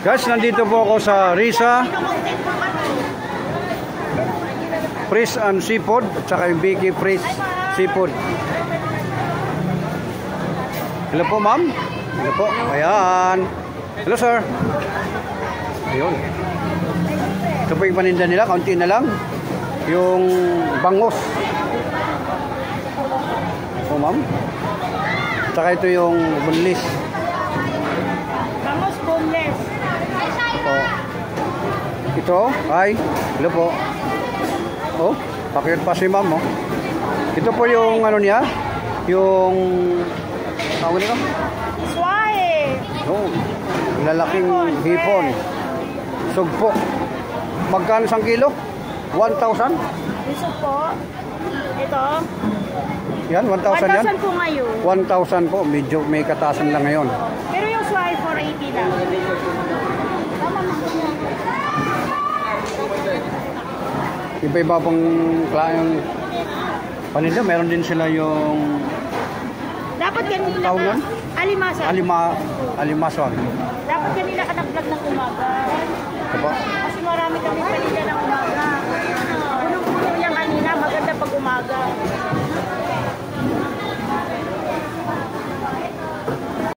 Guys, nandito po ako sa Risa Fish and Seafood at saka yung Vicky Fish Seafood. Hello po, ma'am. Hello po. Ayan. Hello, sir. Ayun. Ito po yung paninda nila. Kaunti na lang. Yung bangus. Po, ma'am. At saka ito yung boneless. Bangus boneless. Ito. Ito. Ay. Hello po. Oh, pakit pa si ma'am, oh. Ito po yung ano niya, yung tawag nito? Swae. Oh, lalaking hipon. Sugpo. Magkano isang kilo? 1,000? Gusto po. Ito. Yan, 1,000 yan? 1,000 po ngayon. 1,000 po, medyo may katasan lang ngayon. Pero yung swae 480 lang. Iba-iba pong klayang paninda, meron din sila yung Dapat kanina tawag nun? Alimasan. Alimason. Dapat kanina ka nag-vlog ng umaga. Ito po. Kasi marami kami kanina